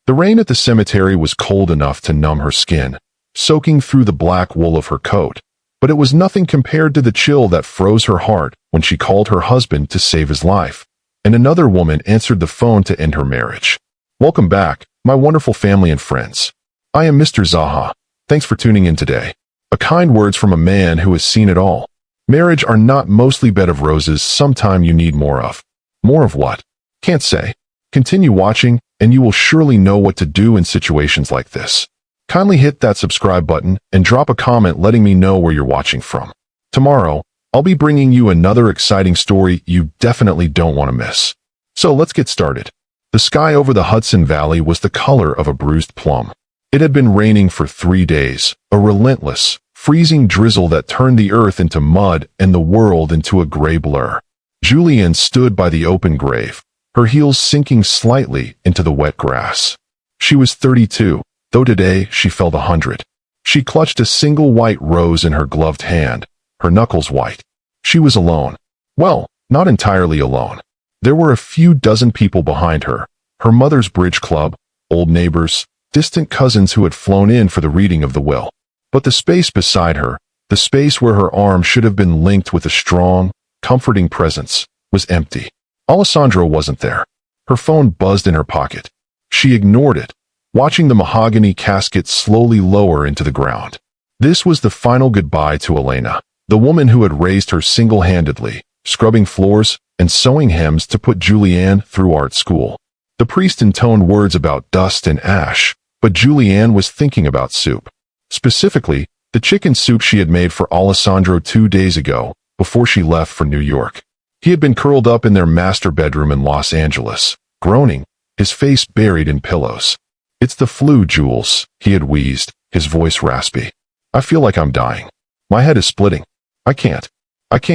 The rain at the cemetery was cold enough to numb her skin, soaking through the black wool of her coat, but it was nothing compared to the chill that froze her heart when she called her husband to save his life, and another woman answered the phone to end her marriage. Welcome back, my wonderful family and friends. I am Mr. ZAHA. Thanks for tuning in today. A kind words from a man who has seen it all. Marriage are not mostly bed of roses. Sometime you need more of. More of what? Can't say. Continue watching, and you will surely know what to do in situations like this. Kindly hit that subscribe button and drop a comment letting me know where you're watching from. Tomorrow, I'll be bringing you another exciting story you definitely don't want to miss. So let's get started. The sky over the Hudson Valley was the color of a bruised plum. It had been raining for 3 days, a relentless, freezing drizzle that turned the earth into mud and the world into a gray blur. Julianne stood by the open grave, her heels sinking slightly into the wet grass. She was 32, though today she felt 100. She clutched a single white rose in her gloved hand, her knuckles white. She was alone. Well, not entirely alone. There were a few dozen people behind her, her mother's bridge club, old neighbors, distant cousins who had flown in for the reading of the will. But the space beside her, the space where her arm should have been linked with a strong, comforting presence, was empty. Alessandro wasn't there. Her phone buzzed in her pocket. She ignored it, watching the mahogany casket slowly lower into the ground. This was the final goodbye to Elena, the woman who had raised her single-handedly, scrubbing floors and sewing hems to put Julianne through art school. The priest intoned words about dust and ash, but Julianne was thinking about soup. Specifically, the chicken soup she had made for Alessandro 2 days ago, before she left for New York. He had been curled up in their master bedroom in Los Angeles, groaning, his face buried in pillows. "It's the flu, Jules," he had wheezed, his voice raspy. "I feel like I'm dying. My head is splitting. I can't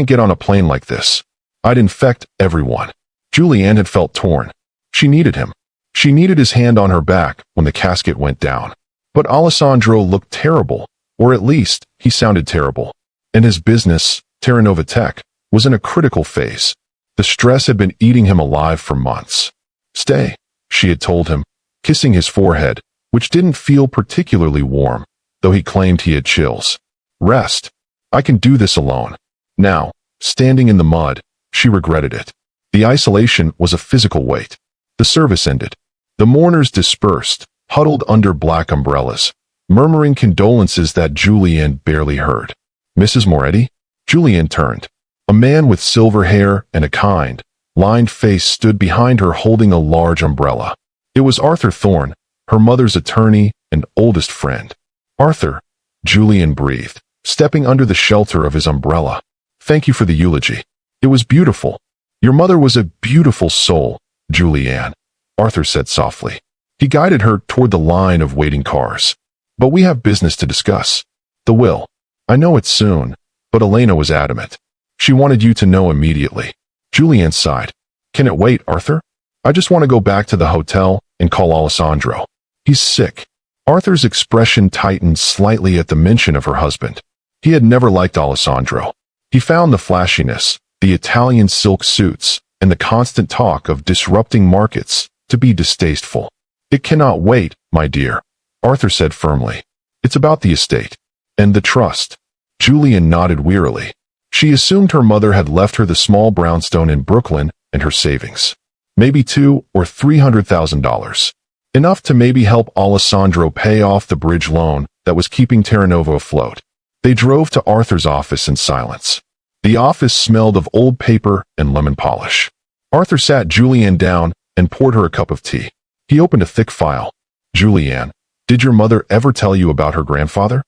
get on a plane like this. I'd infect everyone." Julianne had felt torn. She needed him. She needed his hand on her back when the casket went down. But Alessandro looked terrible, or at least, he sounded terrible. And his business, Terra Nova Tech, was in a critical phase. The stress had been eating him alive for months. "Stay," she had told him, kissing his forehead, which didn't feel particularly warm, though he claimed he had chills. "Rest. I can do this alone." Now, standing in the mud, she regretted it. The isolation was a physical weight. The service ended. The mourners dispersed, huddled under black umbrellas, murmuring condolences that Julianne barely heard. "Mrs. Moretti?" Julianne turned. A man with silver hair and a kind, lined face stood behind her holding a large umbrella. It was Arthur Thorne, her mother's attorney and oldest friend. "Arthur," Julianne breathed, stepping under the shelter of his umbrella. "Thank you for the eulogy. It was beautiful." "Your mother was a beautiful soul, Julianne," Arthur said softly. He guided her toward the line of waiting cars. "But we have business to discuss. The will. I know it's soon," but Elena was adamant. "She wanted you to know immediately." Julianne sighed. "Can it wait, Arthur? I just want to go back to the hotel and call Alessandro. He's sick." Arthur's expression tightened slightly at the mention of her husband. He had never liked Alessandro. He found the flashiness, the Italian silk suits, and the constant talk of disrupting markets to be distasteful. "It cannot wait, my dear," Arthur said firmly. "It's about the estate. And the trust." Julianne nodded wearily. She assumed her mother had left her the small brownstone in Brooklyn and her savings. Maybe $200,000 or $300,000. Enough to maybe help Alessandro pay off the bridge loan that was keeping Terra Nova afloat. They drove to Arthur's office in silence. The office smelled of old paper and lemon polish. Arthur sat Julianne down and poured her a cup of tea. He opened a thick file. "Julianne, did your mother ever tell you about her grandfather?"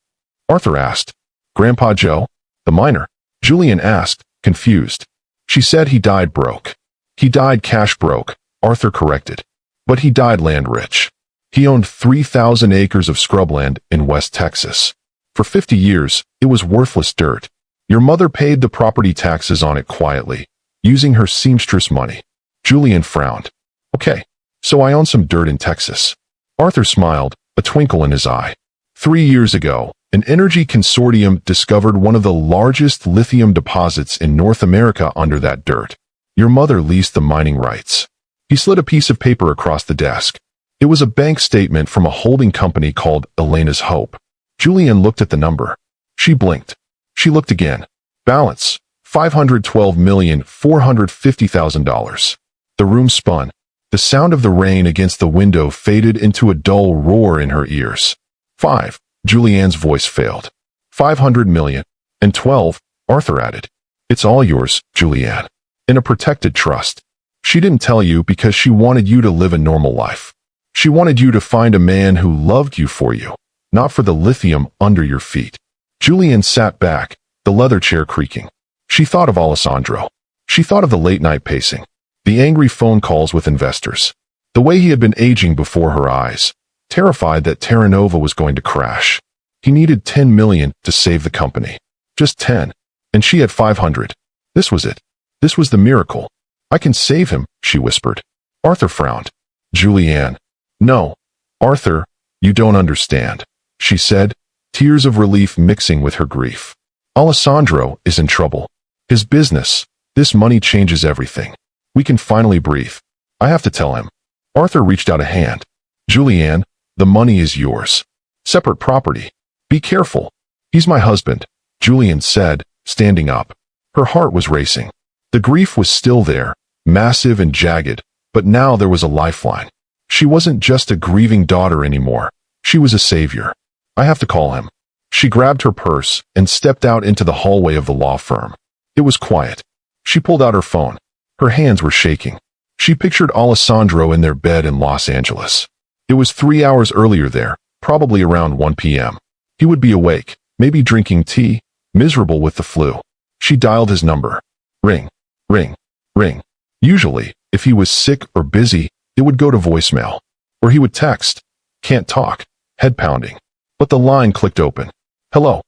Arthur asked. "Grandpa Joe, the miner?" Julianne asked, confused. "She said he died broke." "He died cash broke," Arthur corrected. "But he died land rich. He owned 3,000 acres of scrubland in West Texas. For 50 years, it was worthless dirt. Your mother paid the property taxes on it quietly, using her seamstress money." Julianne frowned. "Okay, so I own some dirt in Texas." Arthur smiled, a twinkle in his eye. 3 years ago, an energy consortium discovered one of the largest lithium deposits in North America under that dirt. Your mother leased the mining rights. He slid a piece of paper across the desk. It was a bank statement from a holding company called Elena's Hope. Julianne looked at the number. She blinked. She looked again. Balance, $512,450,000. The room spun. The sound of the rain against the window faded into a dull roar in her ears. 5. Julianne's voice failed. 500 million. And 12, Arthur added. It's all yours, Julianne. In a protected trust. She didn't tell you because she wanted you to live a normal life. She wanted you to find a man who loved you for you, not for the lithium under your feet. Julianne sat back, the leather chair creaking. She thought of Alessandro. She thought of the late-night pacing, the angry phone calls with investors, the way he had been aging before her eyes, terrified that Terra Nova was going to crash. He needed 10 million to save the company. Just 10. And she had 500. This was it. This was the miracle. I can save him, she whispered. Arthur frowned. Julianne. No. Arthur, you don't understand, she said, tears of relief mixing with her grief. Alessandro is in trouble. His business, this money changes everything. We can finally breathe. I have to tell him. Arthur reached out a hand. Julianne, the money is yours. Separate property. Be careful. He's my husband, Julianne said, standing up. Her heart was racing. The grief was still there, massive and jagged, but now there was a lifeline. She wasn't just a grieving daughter anymore. She was a savior. I have to call him. She grabbed her purse and stepped out into the hallway of the law firm. It was quiet. She pulled out her phone. Her hands were shaking. She pictured Alessandro in their bed in Los Angeles. It was 3 hours earlier there, probably around 1 p.m. He would be awake, maybe drinking tea, miserable with the flu. She dialed his number. Ring, ring, ring. Usually, if he was sick or busy, it would go to voicemail. Or he would text. Can't talk. Head pounding. But the line clicked open. Hello.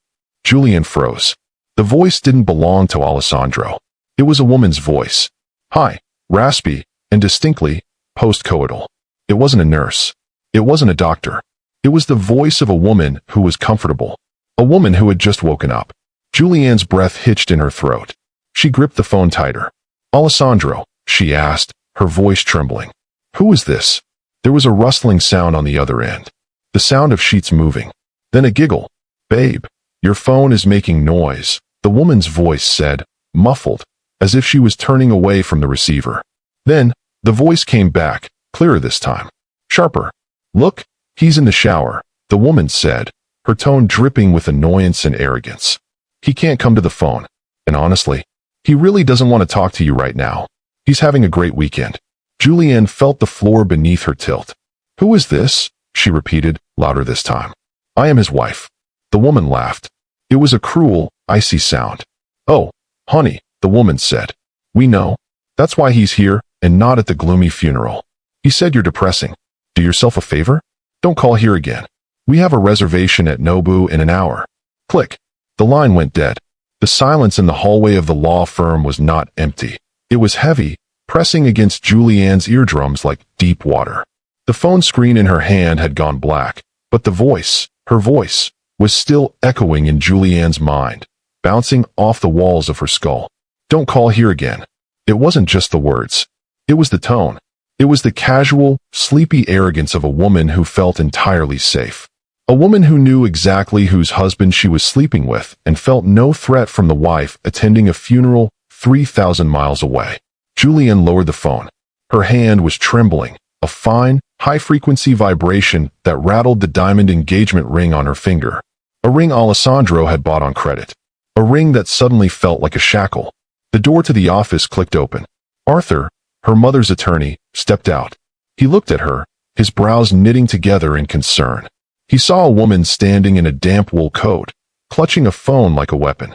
Julianne froze. The voice didn't belong to Alessandro. It was a woman's voice. High, raspy, and distinctly post-coital. It wasn't a nurse. It wasn't a doctor. It was the voice of a woman who was comfortable. A woman who had just woken up. Julianne's breath hitched in her throat. She gripped the phone tighter. Alessandro, she asked, her voice trembling. Who is this? There was a rustling sound on the other end. The sound of sheets moving. Then a giggle. Babe, your phone is making noise, the woman's voice said, muffled, as if she was turning away from the receiver. Then, the voice came back, clearer this time. Sharper. Look, he's in the shower, the woman said, her tone dripping with annoyance and arrogance. He can't come to the phone. And honestly, he really doesn't want to talk to you right now. He's having a great weekend. Julianne felt the floor beneath her tilt. Who is this? She repeated, louder this time. I am his wife. The woman laughed. It was a cruel, icy sound. Oh, honey, the woman said. We know. That's why he's here and not at the gloomy funeral. He said you're depressing. Do yourself a favor? Don't call here again. We have a reservation at Nobu in an hour. Click. The line went dead. The silence in the hallway of the law firm was not empty. It was heavy, pressing against Julianne's eardrums like deep water. The phone screen in her hand had gone black, but the voice, her voice, was still echoing in Julianne's mind, bouncing off the walls of her skull. Don't call here again. It wasn't just the words. It was the tone. It was the casual, sleepy arrogance of a woman who felt entirely safe. A woman who knew exactly whose husband she was sleeping with and felt no threat from the wife attending a funeral 3,000 miles away. Julianne lowered the phone. Her hand was trembling, a fine, high-frequency vibration that rattled the diamond engagement ring on her finger. A ring Alessandro had bought on credit. A ring that suddenly felt like a shackle. The door to the office clicked open. Arthur, her mother's attorney, stepped out. He looked at her, his brows knitting together in concern. He saw a woman standing in a damp wool coat, clutching a phone like a weapon.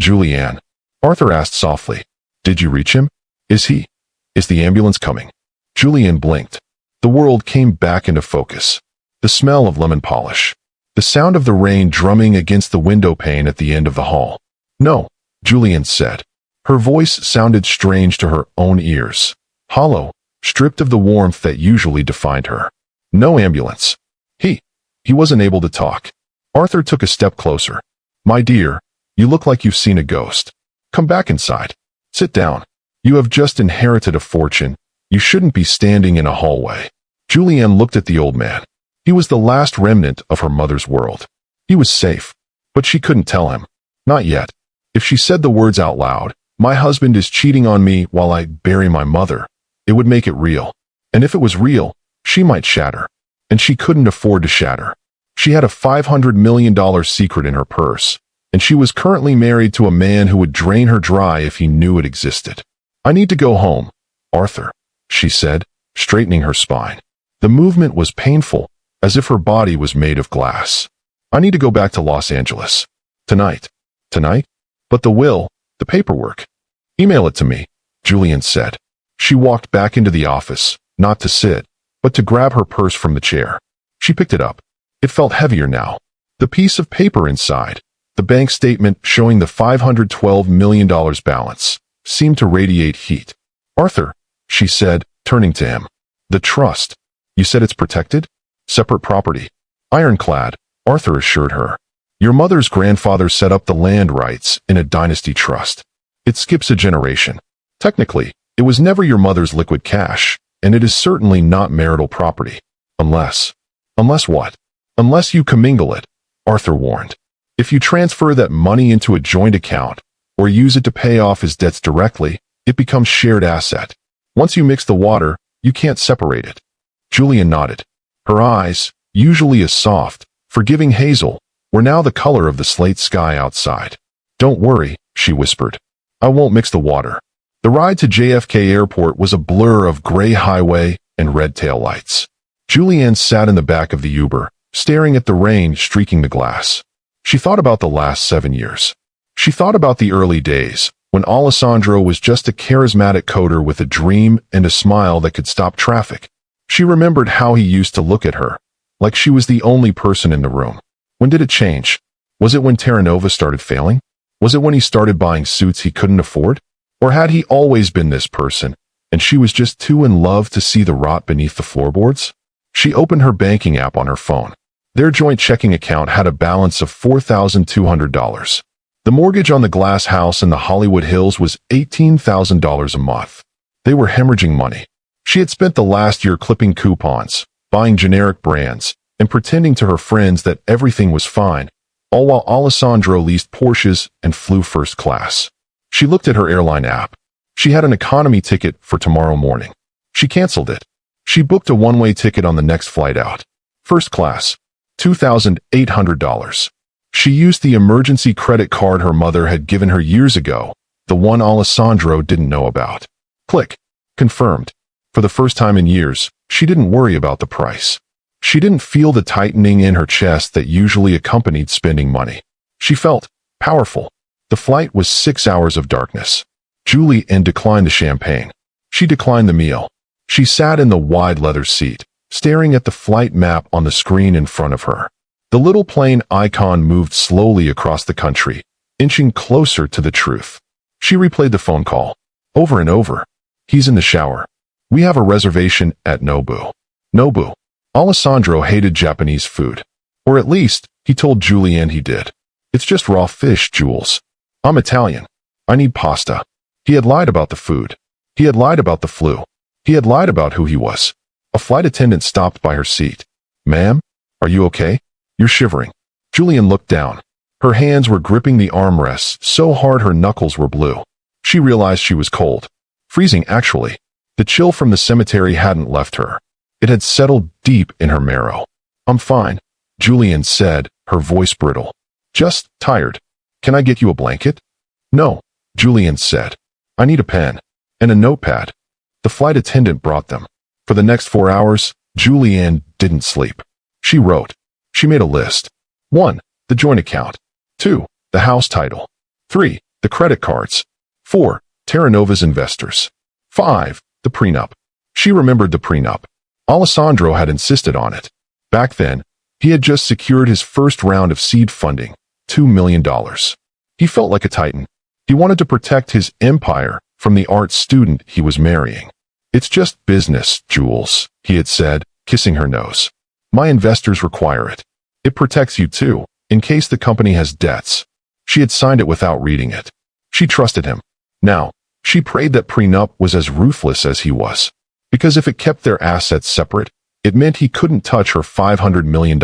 Julianne. Arthur asked softly. Did you reach him? Is the ambulance coming? Julianne blinked. The world came back into focus. The smell of lemon polish. The sound of the rain drumming against the window pane at the end of the hall. No, Julianne said. Her voice sounded strange to her own ears. Hollow, stripped of the warmth that usually defined her. No ambulance. He wasn't able to talk. Arthur took a step closer. My dear, you look like you've seen a ghost. Come back inside. Sit down. You have just inherited a fortune. You shouldn't be standing in a hallway. Julianne looked at the old man. He was the last remnant of her mother's world. He was safe, but she couldn't tell him. Not yet. If she said the words out loud, "My husband is cheating on me while I bury my mother," it would make it real. And if it was real, she might shatter. And she couldn't afford to shatter. She had a $500 million secret in her purse, and she was currently married to a man who would drain her dry if he knew it existed. "I need to go home, Arthur," she said, straightening her spine. The movement was painful, as if her body was made of glass. "I need to go back to Los Angeles. Tonight." Tonight? But the will, the paperwork. "Email it to me," Julianne said. She walked back into the office, not to sit, but to grab her purse from the chair. She picked it up. It felt heavier now. The piece of paper inside, the bank statement showing the $512 million balance, seemed to radiate heat. "Arthur," she said, turning to him. "The trust. You said it's protected? Separate property?" "Ironclad," Arthur assured her. "Your mother's grandfather set up the land rights in a dynasty trust. It skips a generation. Technically, it was never your mother's liquid cash, and it is certainly not marital property. Unless what? Unless you commingle it," Arthur warned. "If you transfer that money into a joint account, or use it to pay off his debts directly, it becomes shared asset. Once you mix the water, you can't separate it." Julianne nodded. Her eyes, usually a soft, forgiving hazel, were now the color of the slate sky outside. "Don't worry," she whispered. "I won't mix the water." The ride to JFK Airport was a blur of gray highway and red taillights. Julianne sat in the back of the Uber, staring at the rain streaking the glass. She thought about the last 7 years. She thought about the early days, when Alessandro was just a charismatic coder with a dream and a smile that could stop traffic. She remembered how he used to look at her, like she was the only person in the room. When did it change? Was it when Terra Nova started failing? Was it when he started buying suits he couldn't afford? Or had he always been this person, and she was just too in love to see the rot beneath the floorboards? She opened her banking app on her phone. Their joint checking account had a balance of $4,200. The mortgage on the glass house in the Hollywood Hills was $18,000 a month. They were hemorrhaging money. She had spent the last year clipping coupons, buying generic brands, and pretending to her friends that everything was fine, all while Alessandro leased Porsches and flew first class. She looked at her airline app. She had an economy ticket for tomorrow morning. She canceled it. She booked a one-way ticket on the next flight out. First class, $2,800. She used the emergency credit card her mother had given her years ago, the one Alessandro didn't know about. Click. Confirmed. For the first time in years, she didn't worry about the price. She didn't feel the tightening in her chest that usually accompanied spending money. She felt powerful. The flight was 6 hours of darkness. Julianne declined the champagne. She declined the meal. She sat in the wide leather seat, staring at the flight map on the screen in front of her. The little plane icon moved slowly across the country, inching closer to the truth. She replayed the phone call, over and over. "He's in the shower. We have a reservation at Nobu." Nobu. Alessandro hated Japanese food. Or at least, he told Julianne he did. "It's just raw fish, Jules. I'm Italian. I need pasta." He had lied about the food. He had lied about the flu. He had lied about who he was. A flight attendant stopped by her seat. "Ma'am, are you okay? You're shivering." Julianne looked down. Her hands were gripping the armrests so hard her knuckles were blue. She realized she was cold. Freezing, actually. The chill from the cemetery hadn't left her. It had settled deep in her marrow. "I'm fine," Julianne said, her voice brittle. "Just tired. Can I get you a blanket?" "No," Julianne said. "I need a pen. And a notepad." The flight attendant brought them. For the next 4 hours, Julianne didn't sleep. She wrote. She made a list. 1. The joint account. 2. The house title. 3. The credit cards. 4. Terra Nova's investors. 5. The prenup. She remembered the prenup. Alessandro had insisted on it. Back then, he had just secured his first round of seed funding, $2 million. He felt like a titan. He wanted to protect his empire from the art student he was marrying. "It's just business, Jules," he had said, kissing her nose. "My investors require it. It protects you too, in case the company has debts." She had signed it without reading it. She trusted him. Now, she prayed that prenup was as ruthless as he was. Because if it kept their assets separate, It meant he couldn't touch her $500 million.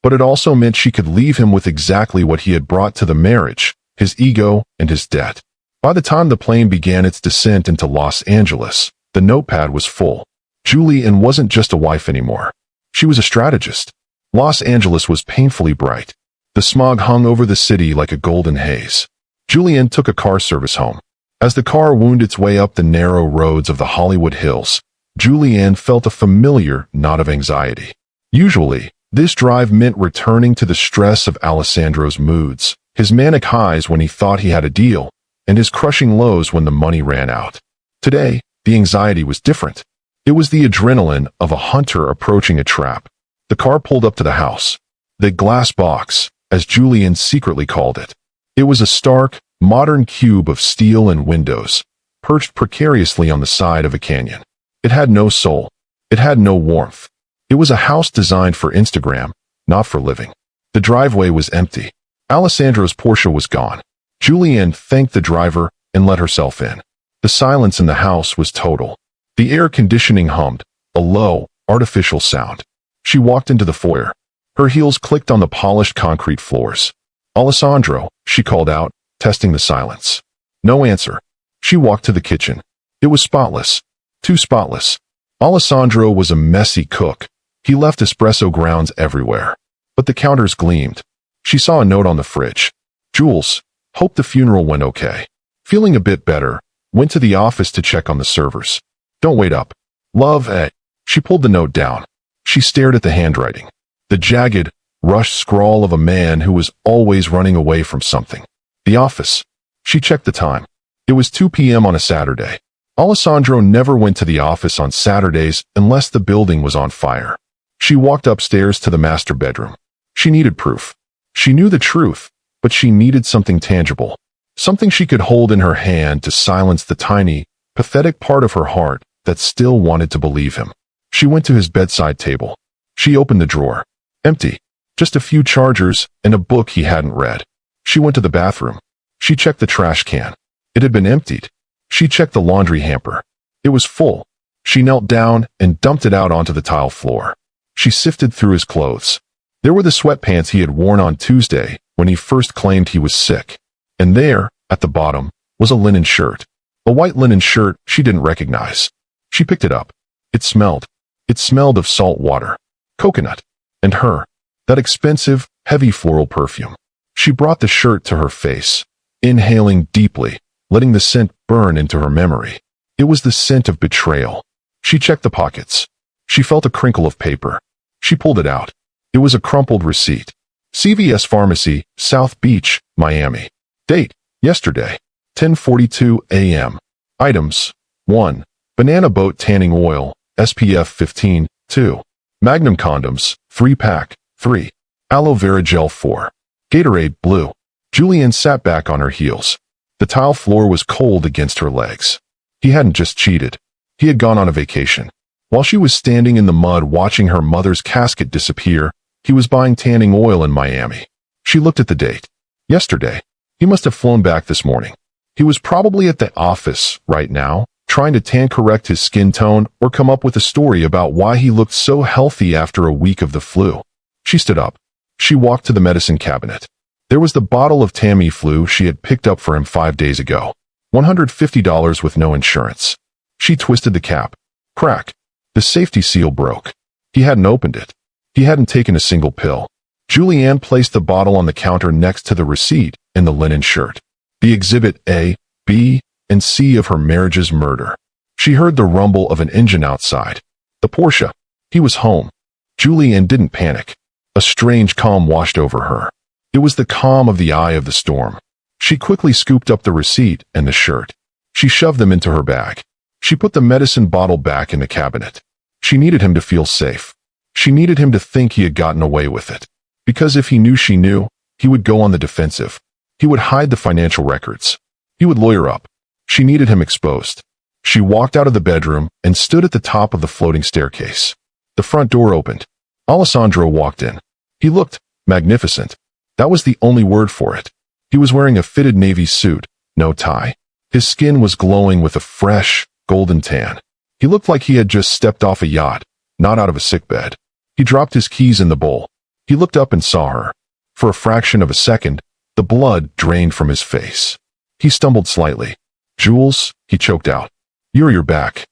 But it also meant she could leave him with exactly what he had brought to the marriage, his ego and his debt. By the time the plane began its descent into Los Angeles, the notepad was full. Julianne wasn't just a wife anymore. She was a strategist. Los Angeles was painfully bright. The smog hung over the city like a golden haze. Julianne took a car service home. As the car wound its way up the narrow roads of the Hollywood Hills, Julianne felt a familiar knot of anxiety. Usually, this drive meant returning to the stress of Alessandro's moods, his manic highs when he thought he had a deal, and his crushing lows when the money ran out. Today, the anxiety was different. It was the adrenaline of a hunter approaching a trap. The car pulled up to the house. The glass box, as Julianne secretly called it. It was a stark, modern cube of steel and windows, perched precariously on the side of a canyon. It had no soul. It had no warmth. It was a house designed for Instagram, not for living. The driveway was empty. Alessandro's Porsche was gone. Julianne thanked the driver and let herself in. The silence in the house was total. The air conditioning hummed, a low, artificial sound. She walked into the foyer. Her heels clicked on the polished concrete floors. "Alessandro," she called out, testing the silence. No answer. She walked to the kitchen. It was spotless. Too spotless. Alessandro was a messy cook. He left espresso grounds everywhere. But the counters gleamed. She saw a note on the fridge. "Jules, hope the funeral went okay." Feeling a bit better, went to the office to check on the servers. "Don't wait up. Love, eh?" She pulled the note down. She stared at the handwriting. The jagged, rushed scrawl of a man who was always running away from something. The office. She checked the time. It was 2 p.m. on a Saturday. Alessandro never went to the office on Saturdays unless the building was on fire. She walked upstairs to the master bedroom. She needed proof. She knew the truth, but she needed something tangible. Something she could hold in her hand to silence the tiny, pathetic part of her heart that still wanted to believe him. She went to his bedside table. She opened the drawer. Empty. Just a few chargers and a book he hadn't read. She went to the bathroom. She checked the trash can. It had been emptied. She checked the laundry hamper. It was full. She knelt down and dumped it out onto the tile floor. She sifted through his clothes. There were the sweatpants he had worn on Tuesday when he first claimed he was sick. And there, at the bottom, was a linen shirt. A white linen shirt she didn't recognize. She picked it up. It smelled. It smelled of salt water, coconut, and her. That expensive, heavy floral perfume. She brought the shirt to her face, inhaling deeply, letting the scent burn into her memory. It was the scent of betrayal. She checked the pockets. She felt a crinkle of paper. She pulled it out. It was a crumpled receipt. CVS Pharmacy, South Beach, Miami. Date, yesterday, 10:42 a.m. Items, 1. Banana boat tanning oil, SPF 15, 2. Magnum condoms, 3-pack, 3. Aloe vera gel 4. Gatorade blue. Julianne sat back on her heels. The tile floor was cold against her legs. He hadn't just cheated. He had gone on a vacation. While she was standing in the mud watching her mother's casket disappear, he was buying tanning oil in Miami. She looked at the date. Yesterday. He must have flown back this morning. He was probably at the office right now, trying to tan correct his skin tone or come up with a story about why he looked so healthy after a week of the flu. She stood up. She walked to the medicine cabinet. There was the bottle of Tamiflu she had picked up for him 5 days ago. $150 with no insurance. She twisted the cap. Crack. The safety seal broke. He hadn't opened it. He hadn't taken a single pill. Julianne placed the bottle on the counter next to the receipt and the linen shirt. The exhibit A, B, and C of her marriage's murder. She heard the rumble of an engine outside. The Porsche. He was home. Julianne didn't panic. A strange calm washed over her. It was the calm of the eye of the storm. She quickly scooped up the receipt and the shirt. She shoved them into her bag. She put the medicine bottle back in the cabinet. She needed him to feel safe. She needed him to think he had gotten away with it. Because if he knew she knew, he would go on the defensive. He would hide the financial records. He would lawyer up. She needed him exposed. She walked out of the bedroom and stood at the top of the floating staircase. The front door opened. Alessandro walked in. He looked magnificent. That was the only word for it. He was wearing a fitted navy suit, no tie. His skin was glowing with a fresh, golden tan. He looked like he had just stepped off a yacht, not out of a sickbed. He dropped his keys in the bowl. He looked up and saw her. For a fraction of a second, the blood drained from his face. He stumbled slightly. "Jules," he choked out. You're back."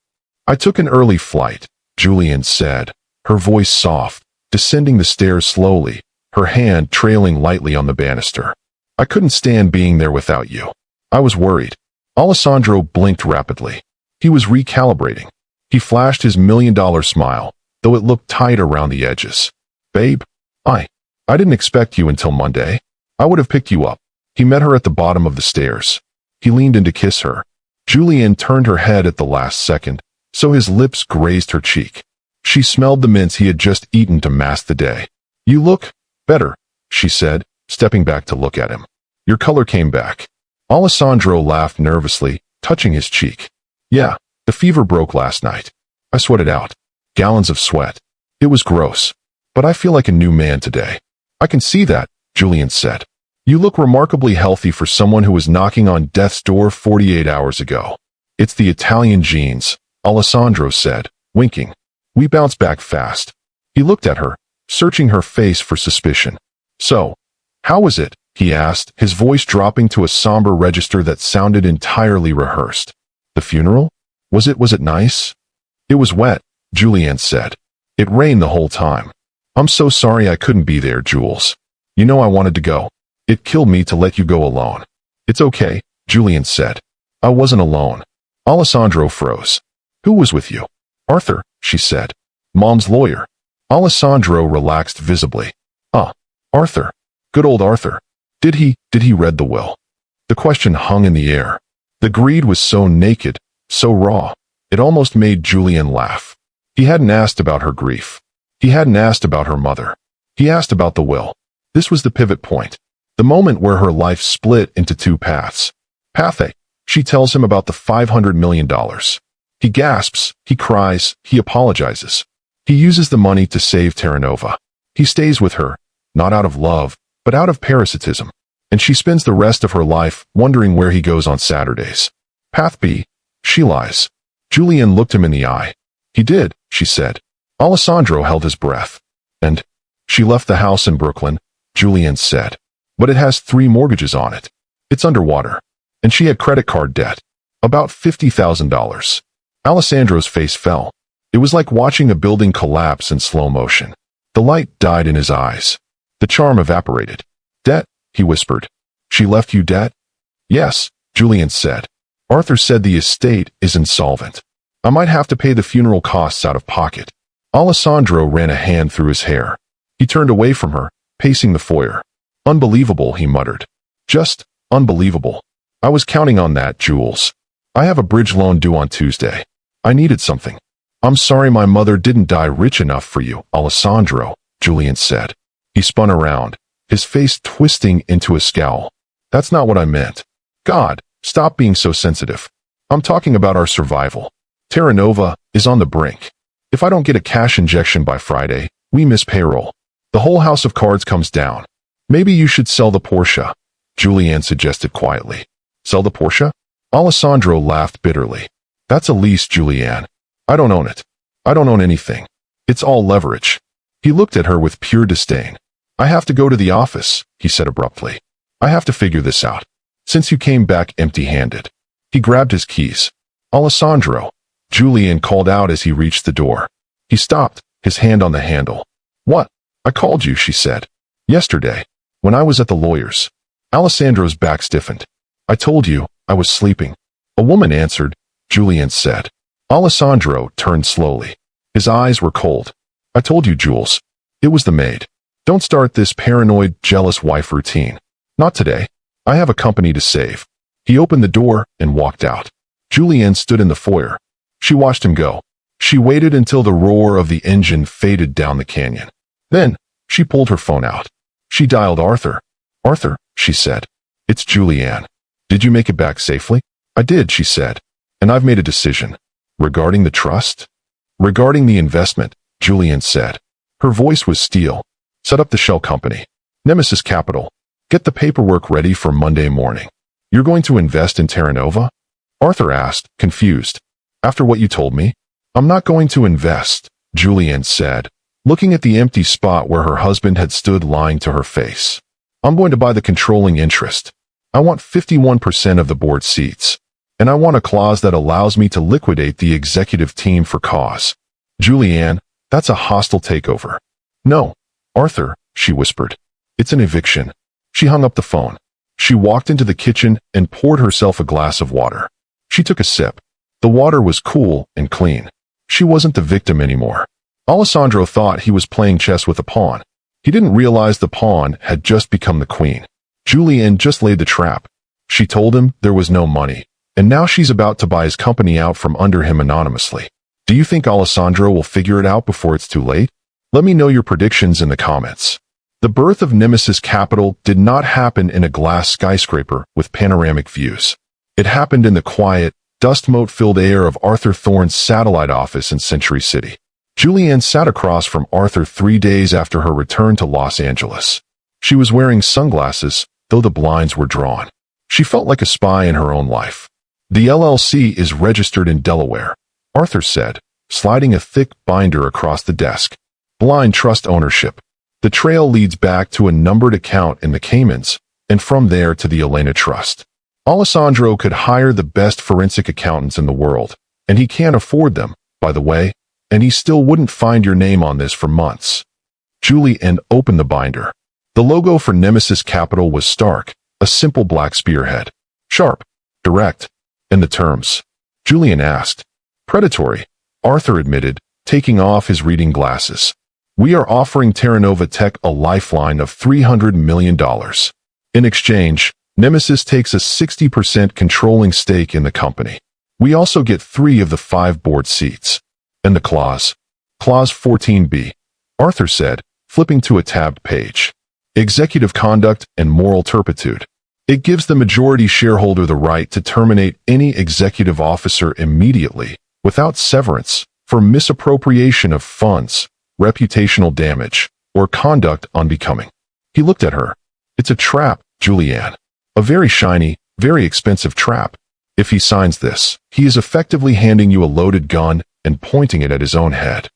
"I took an early flight," Julian said, her voice soft, descending the stairs slowly, her hand trailing lightly on the banister. "I couldn't stand being there without you. I was worried." Alessandro blinked rapidly. He was recalibrating. He flashed his $1,000,000 smile, though it looked tight around the edges. "Babe, I didn't expect you until Monday. I would have picked you up." He met her at the bottom of the stairs. He leaned in to kiss her. Julian turned her head at the last second, so his lips grazed her cheek. She smelled the mints he had just eaten to mask the day. "You look better," she said, stepping back to look at him. "Your color came back." Alessandro laughed nervously, touching his cheek. "Yeah, the fever broke last night. I sweated out. Gallons of sweat. It was gross. But I feel like a new man today." "I can see that," Julian said. "You look remarkably healthy for someone who was knocking on death's door 48 hours ago." "It's the Italian genes," Alessandro said, winking. "We bounce back fast." He looked at her, searching her face for suspicion. "So, how was it?" he asked, his voice dropping to a somber register that sounded entirely rehearsed. "The funeral? Was it nice?" "It was wet," Julian said. "It rained the whole time. I'm so sorry I couldn't be there, Jules. You know I wanted to go. It killed me to let you go alone." "It's okay," Julian said. "I wasn't alone." Alessandro froze. "Who was with you?" "Arthur," she said. "Mom's lawyer." Alessandro relaxed visibly. Arthur. Good old Arthur. Did he read the will?" The question hung in the air. The greed was so naked, so raw, it almost made Julian laugh. He hadn't asked about her grief. He hadn't asked about her mother. He asked about the will. This was the pivot point. The moment where her life split into two paths. Path A. She tells him about the $500 million. He gasps, he cries, he apologizes. He uses the money to save Terranova. He stays with her, not out of love, but out of parasitism. And she spends the rest of her life wondering where he goes on Saturdays. Path B. She lies. Julian looked him in the eye. "He did," she said. Alessandro held his breath. "And she left the house in Brooklyn," Julian said. "But it has 3 mortgages on it. It's underwater. And she had credit card debt. About $50,000. Alessandro's face fell. It was like watching a building collapse in slow motion. The light died in his eyes. The charm evaporated. "Debt?" he whispered. "She left you debt?" "Yes," Julian said. "Arthur said the estate is insolvent. I might have to pay the funeral costs out of pocket." Alessandro ran a hand through his hair. He turned away from her, pacing the foyer. "Unbelievable," he muttered. "Just unbelievable. I was counting on that, Jules. I have a bridge loan due on Tuesday. I needed something." "I'm sorry my mother didn't die rich enough for you, Alessandro," Julian said. He spun around, his face twisting into a scowl. "That's not what I meant. God, stop being so sensitive. I'm talking about our survival. Terranova is on the brink. If I don't get a cash injection by Friday, we miss payroll. The whole house of cards comes down. Maybe you should sell the Porsche," Julian suggested quietly. "Sell the Porsche?" Alessandro laughed bitterly. "That's a lease, Julian. I don't own it. I don't own anything. It's all leverage." He looked at her with pure disdain. "I have to go to the office," he said abruptly. "I have to figure this out. Since you came back empty-handed." He grabbed his keys. "Alessandro," Julian called out as he reached the door. He stopped, his hand on the handle. "What?" "I called you," she said. "Yesterday, when I was at the lawyer's." Alessandro's back stiffened. "I told you, I was sleeping." "A woman answered," Julian said. Alessandro turned slowly. His eyes were cold. "I told you, Jules. It was the maid. Don't start this paranoid, jealous wife routine. Not today. I have a company to save." He opened the door and walked out. Julian stood in the foyer. She watched him go. She waited until the roar of the engine faded down the canyon. Then, she pulled her phone out. She dialed Arthur. "Arthur," she said. "It's Julian. Did you make it back safely?" "I did," she said. "And I've made a decision." "Regarding the trust?" "Regarding the investment," Julian said. Her voice was steel. "Set up the shell company. Nemesis Capital. Get the paperwork ready for Monday morning." "You're going to invest in Terranova?" Arthur asked, confused. "After what you told me?" "I'm not going to invest," Julianne said, looking at the empty spot where her husband had stood lying to her face. I'm going to buy the controlling interest. I want 51% of the board seats. And I want a clause that allows me to liquidate the executive team for cause. Julianne, that's a hostile takeover. No, Arthur, she whispered. It's an eviction. She hung up the phone. She walked into the kitchen and poured herself a glass of water. She took a sip. The water was cool and clean. She wasn't the victim anymore. Alessandro thought he was playing chess with a pawn. He didn't realize the pawn had just become the queen. Julianne just laid the trap. She told him there was no money, and now she's about to buy his company out from under him anonymously. Do you think Alessandro will figure it out before it's too late? Let me know your predictions in the comments. The birth of Nemesis Capital did not happen in a glass skyscraper with panoramic views. It happened in the quiet, dust-mote-filled air of Arthur Thorne's satellite office in Century City. Julianne sat across from Arthur 3 days after her return to Los Angeles. She was wearing sunglasses, though the blinds were drawn. She felt like a spy in her own life. The LLC is registered in Delaware, Arthur said, sliding a thick binder across the desk. Blind trust ownership. The trail leads back to a numbered account in the Caymans, and from there to the Elena Trust. Alessandro could hire the best forensic accountants in the world, and he can't afford them, by the way, and he still wouldn't find your name on this for months. Julianne opened the binder. The logo for Nemesis Capital was stark, a simple black spearhead. Sharp, direct, and the terms. Julianne asked. Predatory, Arthur admitted, taking off his reading glasses. We are offering Terranova Tech a lifeline of $300 million. In exchange, Nemesis takes a 60% controlling stake in the company. We also get 3 of the 5 board seats. And the clause? Clause 14B, Arthur said, flipping to a tabbed page. Executive conduct and moral turpitude. It gives the majority shareholder the right to terminate any executive officer immediately, without severance, for misappropriation of funds, reputational damage, or conduct unbecoming. He looked at her. It's a trap, Julianne. A very shiny, very expensive trap. If he signs this, he is effectively handing you a loaded gun and pointing it at his own head.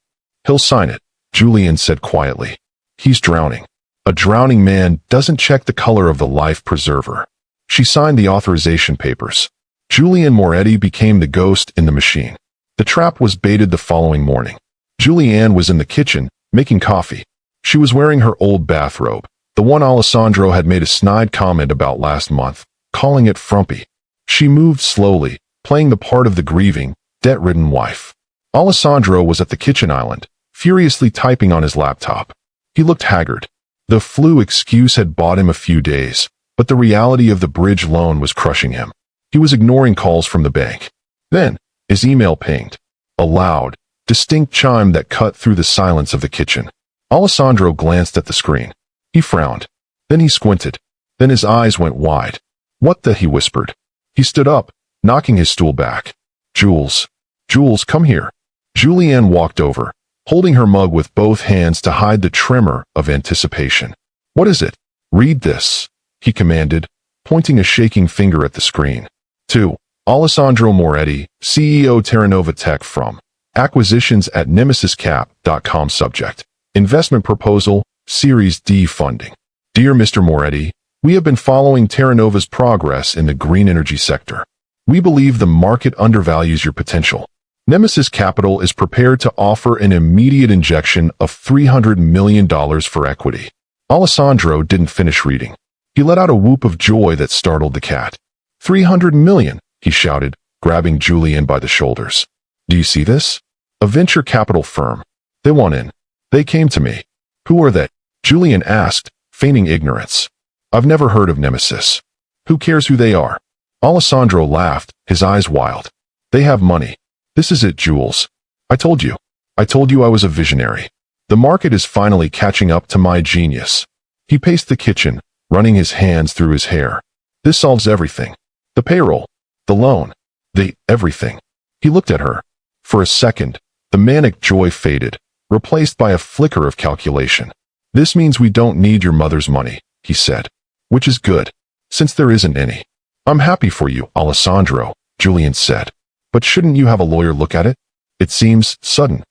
He'll sign it, Julianne said quietly. He's drowning. A drowning man doesn't check the color of the life preserver. She signed the authorization papers. Julianne Moretti became the ghost in the machine. The trap was baited the following morning. Julianne was in the kitchen, making coffee. She was wearing her old bathrobe, the one Alessandro had made a snide comment about last month, calling it frumpy. She moved slowly, playing the part of the grieving, debt-ridden wife. Alessandro was at the kitchen island, furiously typing on his laptop. He looked haggard. The flu excuse had bought him a few days, but the reality of the bridge loan was crushing him. He was ignoring calls from the bank. Then, his email pinged. A loud, distinct chime that cut through the silence of the kitchen. Alessandro glanced at the screen. He frowned. Then he squinted. Then his eyes went wide. What the? He whispered. He stood up, knocking his stool back. Jules. Jules, come here. Julianne walked over, holding her mug with both hands to hide the tremor of anticipation. What is it? Read this, he commanded, pointing a shaking finger at the screen. To Alessandro Moretti, CEO Terranova Tech from Acquisitions at nemesiscap.com. Subject. Investment proposal, Series D funding. Dear Mr. Moretti, we have been following Terranova's progress in the green energy sector. We believe the market undervalues your potential. Nemesis Capital is prepared to offer an immediate injection of $300 million for equity. Alessandro didn't finish reading. He let out a whoop of joy that startled the cat. $300 million, he shouted, grabbing Julianne by the shoulders. Do you see this? A venture capital firm. They want in. They came to me. Who are they? Julianne asked, feigning ignorance. I've never heard of Nemesis. Who cares who they are? Alessandro laughed, his eyes wild. They have money. This is it, Jules. I told you. I told you I was a visionary. The market is finally catching up to my genius. He paced the kitchen, running his hands through his hair. This solves everything. The payroll. The loan. The everything. He looked at her. For a second, the manic joy faded, replaced by a flicker of calculation. This means we don't need your mother's money, he said. Which is good, since there isn't any. I'm happy for you, Alessandro, Julianne said. But shouldn't you have a lawyer look at it? It seems sudden.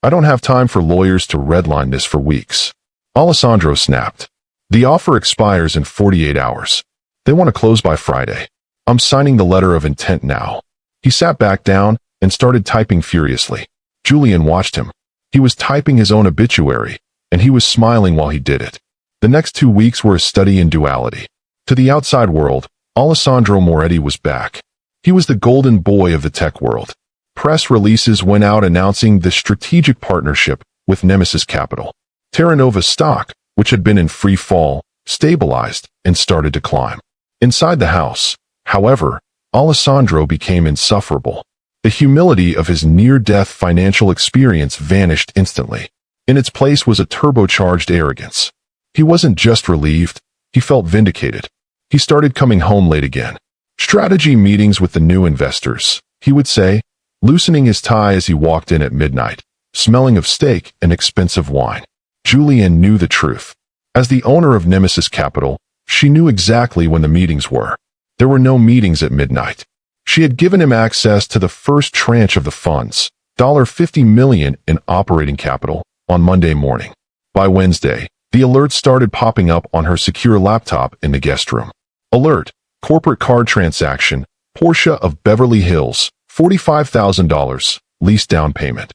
I don't have time for lawyers to redline this for weeks. Alessandro snapped. The offer expires in 48 hours. They want to close by Friday. I'm signing the letter of intent now. He sat back down and started typing furiously. Julian watched him. He was typing his own obituary, and he was smiling while he did it. The next 2 weeks were a study in duality. To the outside world, Alessandro Moretti was back. He was the golden boy of the tech world. Press releases went out announcing the strategic partnership with Nemesis Capital. Terra Nova's stock, which had been in free fall, stabilized and started to climb. Inside the house, however, Alessandro became insufferable. The humility of his near-death financial experience vanished instantly. In its place was a turbocharged arrogance. He wasn't just relieved, he felt vindicated. He started coming home late again. Strategy meetings with the new investors, he would say, loosening his tie as he walked in at midnight, smelling of steak and expensive wine. Julian knew the truth. As the owner of Nemesis Capital, she knew exactly when the meetings were. There were no meetings at midnight. She had given him access to the first tranche of the funds, $50 million in operating capital, on Monday morning. By Wednesday, the alerts started popping up on her secure laptop in the guest room. Alert: corporate card transaction, Porsche of Beverly Hills, $45,000, lease down payment.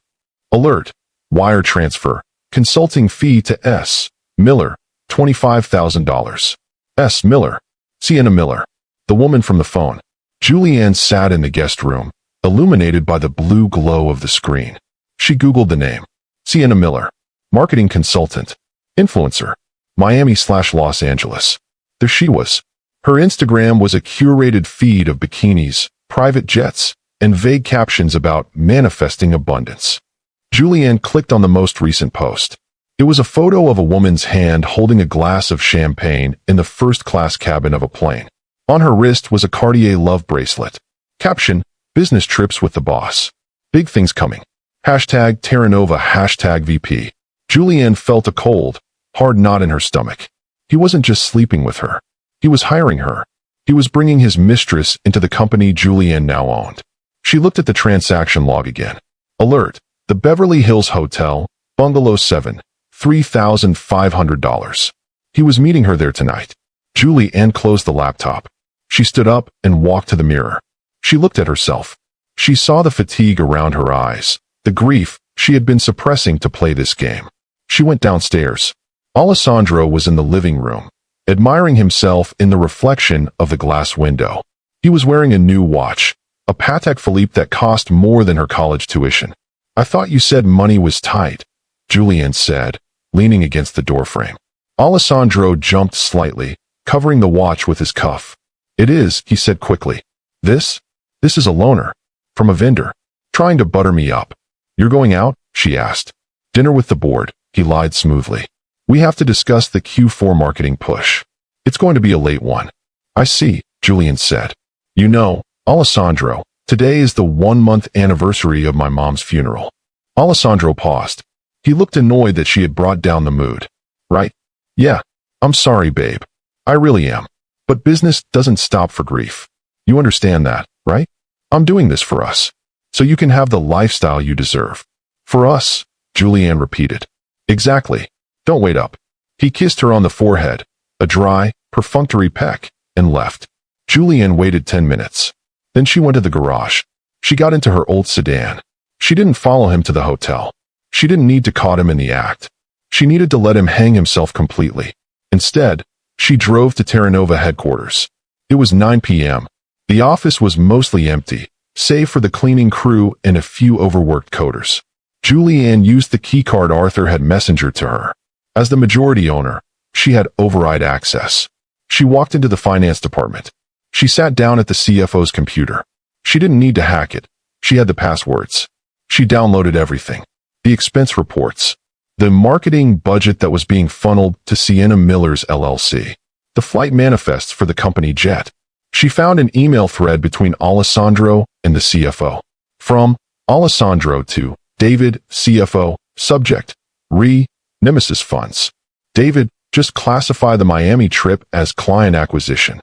Alert: wire transfer, consulting fee to S. Miller, $25,000. S. Miller. Sienna Miller. The woman from the phone. Julianne sat in the guest room, illuminated by the blue glow of the screen. She Googled the name. Sienna Miller. Marketing consultant. Influencer. Miami/Los Angeles. There she was. Her Instagram was a curated feed of bikinis, private jets, and vague captions about manifesting abundance. Julianne clicked on the most recent post. It was a photo of a woman's hand holding a glass of champagne in the first-class cabin of a plane. On her wrist was a Cartier love bracelet. Caption: business trips with the boss. Big things coming. Hashtag Terra Nova, hashtag VP. Julianne felt a cold, hard knot in her stomach. He wasn't just sleeping with her. He was hiring her. He was bringing his mistress into the company Julianne now owned. She looked at the transaction log again. Alert: the Beverly Hills Hotel, Bungalow 7, $3,500. He was meeting her there tonight. Julianne closed the laptop. She stood up and walked to the mirror. She looked at herself. She saw the fatigue around her eyes, the grief she had been suppressing to play this game. She went downstairs. Alessandro was in the living room, admiring himself in the reflection of the glass window. He was wearing a new watch, a Patek Philippe that cost more than her college tuition. I thought you said money was tight, Julianne said, leaning against the doorframe. Alessandro jumped slightly, covering the watch with his cuff. It is, he said quickly. This is a loaner. From a vendor. Trying to butter me up. You're going out? She asked. Dinner with the board, he lied smoothly. We have to discuss the Q4 marketing push. It's going to be a late one. I see, Julian said. You know, Alessandro, today is the 1-month anniversary of my mom's funeral. Alessandro paused. He looked annoyed that she had brought down the mood. Right? Yeah. I'm sorry, babe. I really am. But business doesn't stop for grief. You understand that, right? I'm doing this for us. So you can have the lifestyle you deserve. For us, Julianne repeated. Exactly. Don't wait up. He kissed her on the forehead, a dry, perfunctory peck, and left. Julianne waited 10 minutes. Then she went to the garage. She got into her old sedan. She didn't follow him to the hotel. She didn't need to caught him in the act. She needed to let him hang himself completely. Instead, she drove to Terra Nova headquarters. It was 9 p.m. The office was mostly empty, save for the cleaning crew and a few overworked coders. Julianne used the keycard Arthur had messengered to her. As the majority owner, she had override access. She walked into the finance department. She sat down at the CFO's computer. She didn't need to hack it. She had the passwords. She downloaded everything. The expense reports. The marketing budget that was being funneled to Sienna Miller's LLC. The flight manifests for the company jet. She found an email thread between Alessandro and the CFO. From Alessandro to David, CFO, subject, Nemesis funds. David, just classify the Miami trip as client acquisition.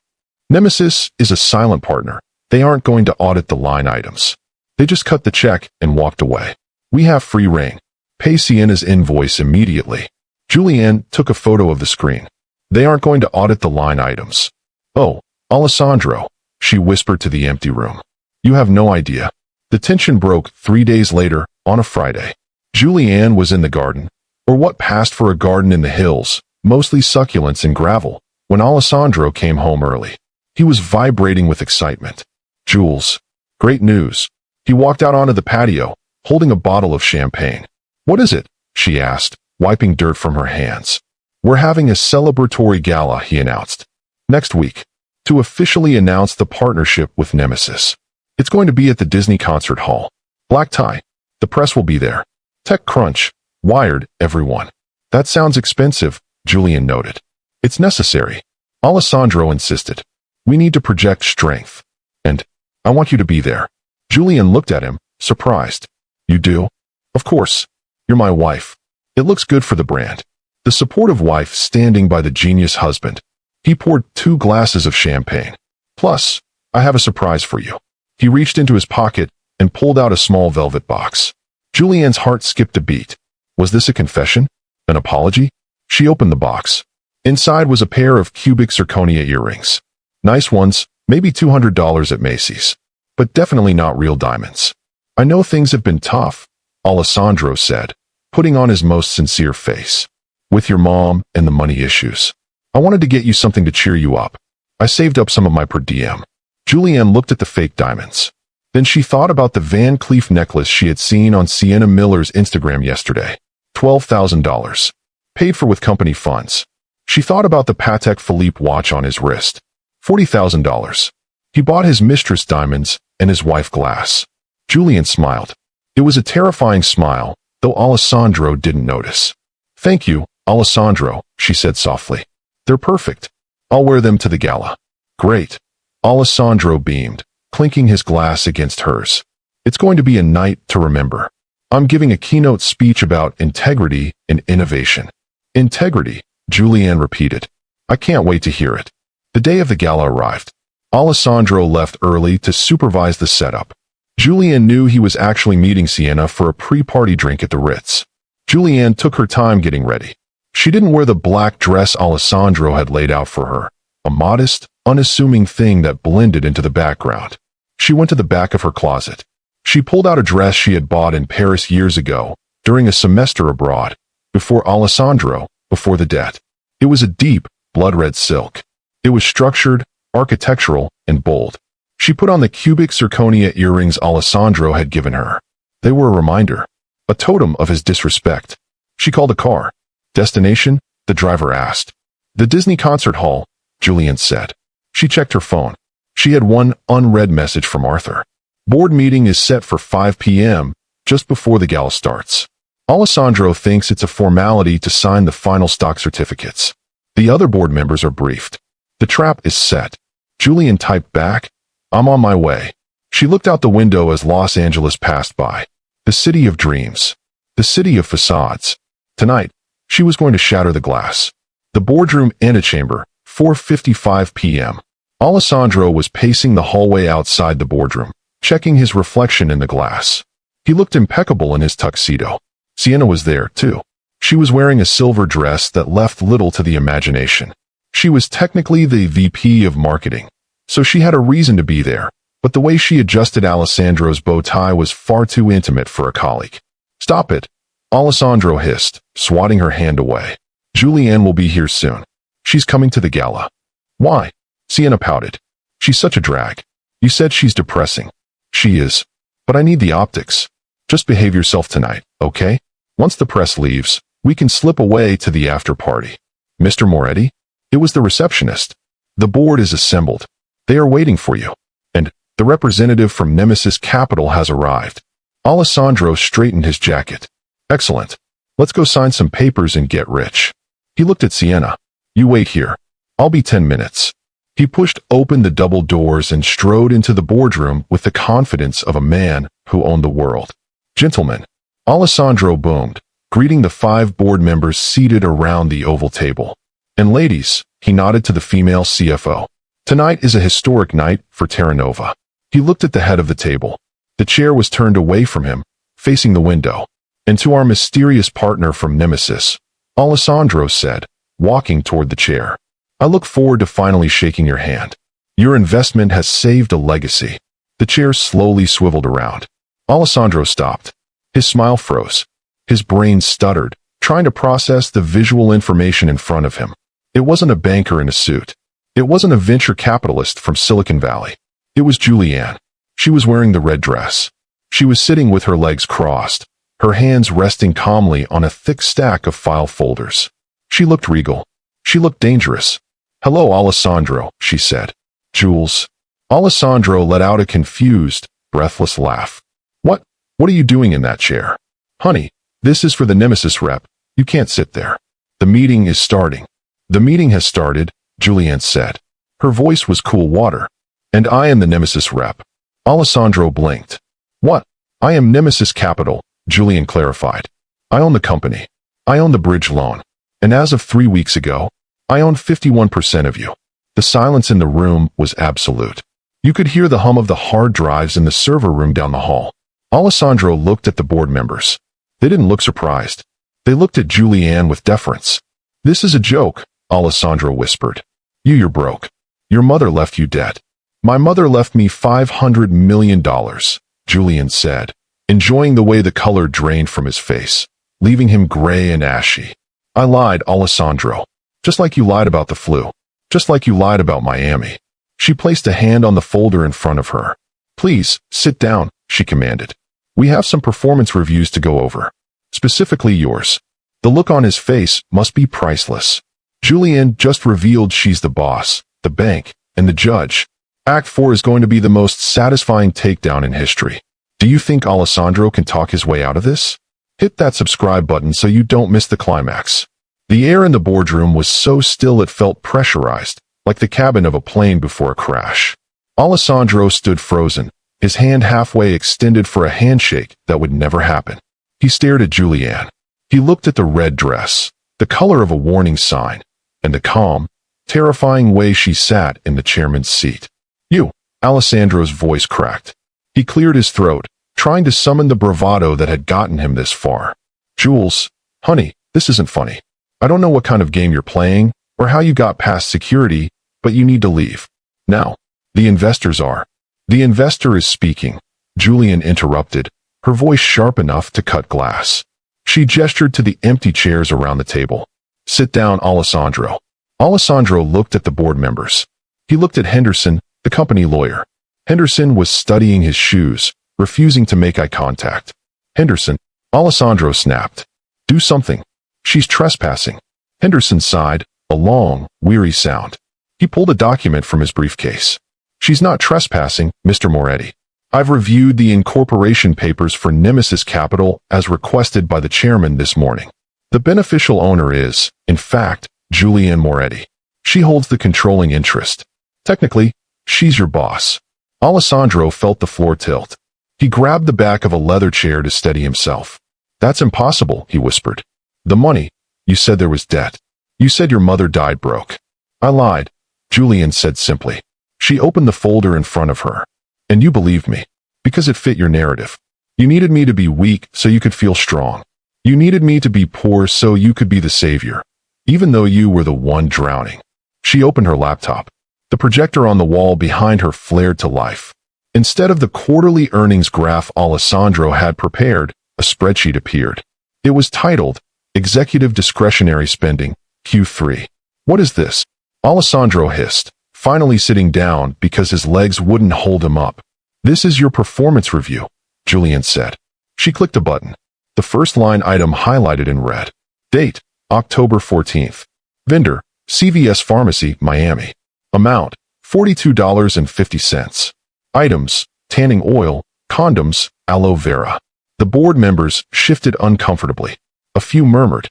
Nemesis is a silent partner. They aren't going to audit the line items. They just cut the check and walked away. We have free reign. Pay Sienna's invoice immediately. Julianne took a photo of the screen. They aren't going to audit the line items. Oh, Alessandro, she whispered to the empty room. You have no idea. The tension broke 3 days later, on a Friday. Julianne was in the garden, or what passed for a garden in the hills, mostly succulents and gravel, when Alessandro came home early. He was vibrating with excitement. Jules. Great news. He walked out onto the patio, holding a bottle of champagne. What is it? She asked, wiping dirt from her hands. We're having a celebratory gala, he announced. Next week. To officially announce the partnership with Nemesis. It's going to be at the Disney Concert Hall. Black tie. The press will be there. TechCrunch. Wired, everyone. That sounds expensive, Julian noted. It's necessary. Alessandro insisted. We need to project strength. And I want you to be there. Julian looked at him, surprised. You do? Of course. You're my wife. It looks good for the brand. The supportive wife standing by the genius husband. He poured 2 glasses of champagne. Plus, I have a surprise for you. He reached into his pocket and pulled out a small velvet box. Julianne's heart skipped a beat. Was this a confession? An apology? She opened the box. Inside was a pair of cubic zirconia earrings. Nice ones, maybe $200 at Macy's. But definitely not real diamonds. I know things have been tough, Alessandro said, putting on his most sincere face. With your mom and the money issues. I wanted to get you something to cheer you up. I saved up some of my per diem. Julianne looked at the fake diamonds. Then she thought about the Van Cleef necklace she had seen on Sienna Miller's Instagram yesterday. $12,000. Paid for with company funds. She thought about the Patek Philippe watch on his wrist. $40,000. He bought his Mistress diamonds and his wife glass. Julian smiled. It was a terrifying smile, though Alessandro didn't notice. Thank you, Alessandro, she said softly. They're perfect. I'll wear them to the gala. Great. Alessandro beamed, clinking his glass against hers. It's going to be a night to remember. I'm giving a keynote speech about integrity and innovation. Integrity, Julianne repeated. I can't wait to hear it. The day of the gala arrived. Alessandro left early to supervise the setup. Julianne knew he was actually meeting Sienna for a pre-party drink at the Ritz. Julianne took her time getting ready. She didn't wear the black dress Alessandro had laid out for her, a modest, unassuming thing that blended into the background. She went to the back of her closet. She pulled out a dress she had bought in Paris years ago, during a semester abroad, before the debt. It was a deep, blood-red silk. It was structured, architectural, and bold. She put on the cubic zirconia earrings Alessandro had given her. They were a reminder, a totem of his disrespect. She called a car. Destination? The driver asked. The Disney Concert Hall, Julian said. She checked her phone. She had one unread message from Arthur. Board meeting is set for 5 p.m., just before the gala starts. Alessandro thinks it's a formality to sign the final stock certificates. The other board members are briefed. The trap is set. Julian typed back, I'm on my way. She looked out the window as Los Angeles passed by. The city of dreams. The city of facades. Tonight, she was going to shatter the glass. The boardroom antechamber, 4:55 p.m. Alessandro was pacing the hallway outside the boardroom, checking his reflection in the glass. He looked impeccable in his tuxedo. Sienna was there, too. She was wearing a silver dress that left little to the imagination. She was technically the VP of marketing, so she had a reason to be there, but the way she adjusted Alessandro's bow tie was far too intimate for a colleague. Stop it, Alessandro hissed, swatting her hand away. Julianne will be here soon. She's coming to the gala. Why? Sienna pouted. She's such a drag. You said she's depressing. She is. But I need the optics. Just behave yourself tonight, okay? Once the press leaves, we can slip away to the after party. Mr. Moretti? It was the receptionist. The board is assembled. They are waiting for you. And the representative from Nemesis Capital has arrived. Alessandro straightened his jacket. Excellent. Let's go sign some papers and get rich. He looked at Sienna. You wait here. I'll be 10 minutes. He pushed open the double doors and strode into the boardroom with the confidence of a man who owned the world. Gentlemen, Alessandro boomed, greeting the 5 board members seated around the oval table. And ladies, he nodded to the female CFO. Tonight is a historic night for Terra Nova. He looked at the head of the table. The chair was turned away from him, facing the window. And to our mysterious partner from Nemesis, Alessandro said, walking toward the chair. I look forward to finally shaking your hand. Your investment has saved a legacy. The chair slowly swiveled around. Alessandro stopped. His smile froze. His brain stuttered, trying to process the visual information in front of him. It wasn't a banker in a suit. It wasn't a venture capitalist from Silicon Valley. It was Julianne. She was wearing the red dress. She was sitting with her legs crossed, her hands resting calmly on a thick stack of file folders. She looked regal. She looked dangerous. Hello, Alessandro, she said. Jules. Alessandro let out a confused, breathless laugh. What are you doing in that chair? Honey, this is for the Nemesis rep. You can't sit there. The meeting is starting. The meeting has started, Julianne said. Her voice was cool water. And I am the Nemesis rep. Alessandro blinked. What? I am Nemesis Capital, Julianne clarified. I own the company. I own the bridge loan. And as of 3 weeks ago, I own 51% of you. The silence in the room was absolute. You could hear the hum of the hard drives in the server room down the hall. Alessandro looked at the board members. They didn't look surprised. They looked at Julianne with deference. This is a joke, Alessandro whispered. You're broke. Your mother left you debt. My mother left me $500 million, Julianne said, enjoying the way the color drained from his face, leaving him gray and ashy. I lied, Alessandro. Just like you lied about the flu. Just like you lied about Miami. She placed a hand on the folder in front of her. Please, sit down, she commanded. We have some performance reviews to go over. Specifically yours. The look on his face must be priceless. Julianne just revealed she's the boss, the bank, and the judge. Act 4 is going to be the most satisfying takedown in history. Do you think Alessandro can talk his way out of this? Hit that subscribe button so you don't miss the climax. The air in the boardroom was so still it felt pressurized, like the cabin of a plane before a crash. Alessandro stood frozen, his hand halfway extended for a handshake that would never happen. He stared at Julianne. He looked at the red dress, the color of a warning sign, and the calm, terrifying way she sat in the chairman's seat. You, Alessandro's voice cracked. He cleared his throat, trying to summon the bravado that had gotten him this far. Jules, honey, this isn't funny. I don't know what kind of game you're playing, or how you got past security, but you need to leave. Now. The investors are. The investor is speaking, Julianne interrupted, her voice sharp enough to cut glass. She gestured to the empty chairs around the table. Sit down, Alessandro. Alessandro looked at the board members. He looked at Henderson, the company lawyer. Henderson was studying his shoes, refusing to make eye contact. Henderson, Alessandro snapped. Do something. She's trespassing. Henderson sighed, a long, weary sound. He pulled a document from his briefcase. She's not trespassing, Mr. Moretti. I've reviewed the incorporation papers for Nemesis Capital as requested by the chairman this morning. The beneficial owner is, in fact, Julianne Moretti. She holds the controlling interest. Technically, she's your boss. Alessandro felt the floor tilt. He grabbed the back of a leather chair to steady himself. That's impossible, he whispered. The money. You said there was debt. You said your mother died broke. I lied, Julianne said simply. She opened the folder in front of her. And you believed me. Because it fit your narrative. You needed me to be weak so you could feel strong. You needed me to be poor so you could be the savior. Even though you were the one drowning. She opened her laptop. The projector on the wall behind her flared to life. Instead of the quarterly earnings graph Alessandro had prepared, a spreadsheet appeared. It was titled, Executive Discretionary Spending, Q3. What is this? Alessandro hissed, finally sitting down because his legs wouldn't hold him up. This is your performance review, Julianne said. She clicked a button. The first line item highlighted in red. Date, October 14th. Vendor, CVS Pharmacy, Miami. Amount, $42.50. Items, tanning oil, condoms, aloe vera. The board members shifted uncomfortably. A few murmured.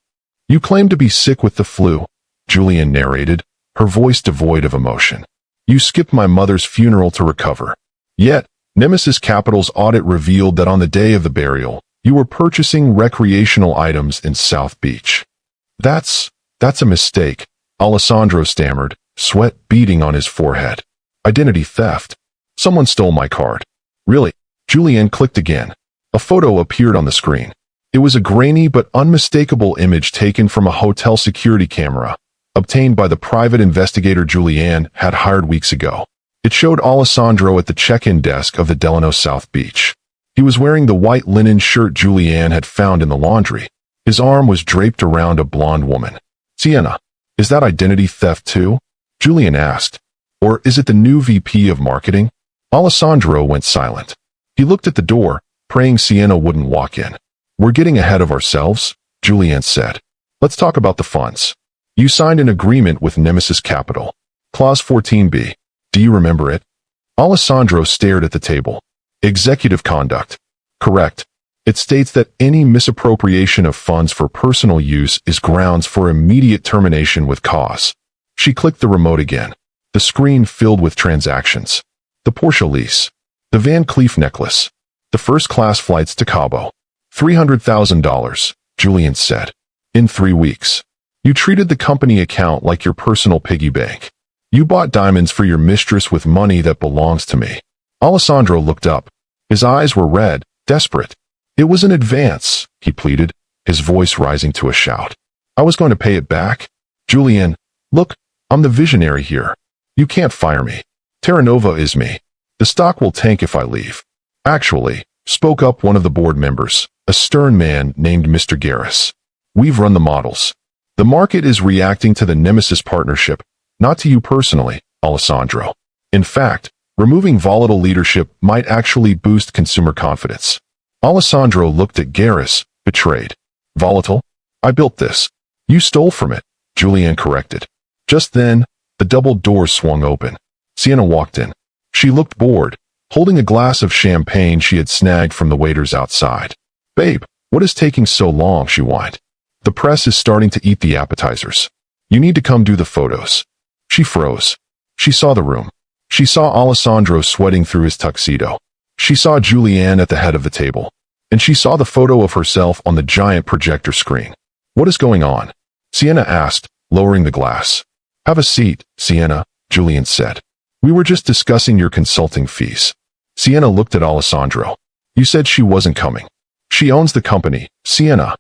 You claim to be sick with the flu, Julianne narrated, her voice devoid of emotion. You skipped my mother's funeral to recover. Yet, Nemesis Capital's audit revealed that on the day of the burial, you were purchasing recreational items in South Beach. That's a mistake, Alessandro stammered, sweat beading on his forehead. Identity theft. Someone stole my card. Really? Julianne clicked again. A photo appeared on the screen. It was a grainy but unmistakable image taken from a hotel security camera, obtained by the private investigator Julianne had hired weeks ago. It showed Alessandro at the check-in desk of the Delano South Beach. He was wearing the white linen shirt Julianne had found in the laundry. His arm was draped around a blonde woman. Sienna, is that identity theft too? Julian asked. Or is it the new VP of marketing? Alessandro went silent. He looked at the door, praying Sienna wouldn't walk in. We're getting ahead of ourselves, Julianne said. Let's talk about the funds. You signed an agreement with Nemesis Capital. Clause 14b. Do you remember it? Alessandro stared at the table. Executive conduct. Correct. It states that any misappropriation of funds for personal use is grounds for immediate termination with cause. She clicked the remote again. The screen filled with transactions. The Porsche lease. The Van Cleef necklace. The first-class flights to Cabo. $300,000, Julian said. In 3 weeks. You treated the company account like your personal piggy bank. You bought diamonds for your mistress with money that belongs to me. Alessandro looked up. His eyes were red, desperate. It was an advance, he pleaded, his voice rising to a shout. I was going to pay it back. Julian, look, I'm the visionary here. You can't fire me. Terra Nova is me. The stock will tank if I leave. Actually, spoke up one of the board members, a stern man named Mr. Garris. We've run the models. The market is reacting to the Nemesis partnership, not to you personally, Alessandro. In fact, removing volatile leadership might actually boost consumer confidence. Alessandro looked at Garris, betrayed. Volatile? I built this. You stole from it, Julianne corrected. Just then, the double doors swung open. Sienna walked in. She looked bored, holding a glass of champagne she had snagged from the waiters outside. Babe, what is taking so long, she whined. The press is starting to eat the appetizers. You need to come do the photos. She froze. She saw the room. She saw Alessandro sweating through his tuxedo. She saw Julianne at the head of the table. And she saw the photo of herself on the giant projector screen. What is going on? Sienna asked, lowering the glass. Have a seat, Sienna, Julian said. We were just discussing your consulting fees. Sienna looked at Alessandro. You said she wasn't coming. She owns the company, Sienna.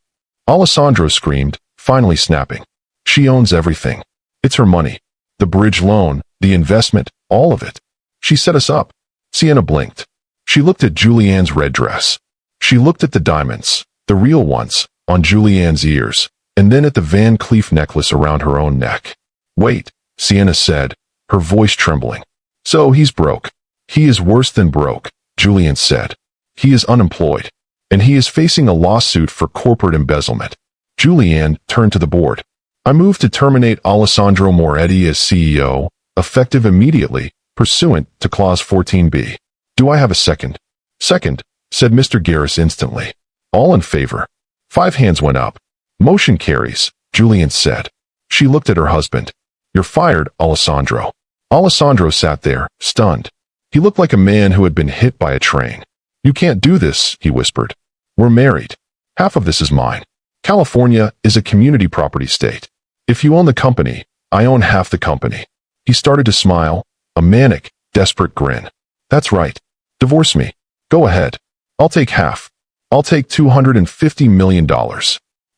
Alessandro screamed, finally snapping. She owns everything. It's her money. The bridge loan, the investment, all of it. She set us up. Sienna blinked. She looked at Julianne's red dress. She looked at the diamonds, the real ones, on Julianne's ears, and then at the Van Cleef necklace around her own neck. Wait, Sienna said, her voice trembling. So he's broke. He is worse than broke, Julian said. He is unemployed. And he is facing a lawsuit for corporate embezzlement. Julianne turned to the board. I move to terminate Alessandro Moretti as CEO, effective immediately, pursuant to Clause 14b. Do I have a second? Second, said Mr. Garris instantly. All in favor. 5 hands went up. Motion carries, Julian said. She looked at her husband. You're fired, Alessandro. Alessandro sat there, stunned. He looked like a man who had been hit by a train. You can't do this, he whispered. We're married. Half of this is mine. California is a community property state. If you own the company, I own half the company. He started to smile, a manic, desperate grin. That's right. Divorce me. Go ahead. I'll take half. I'll take $250 million.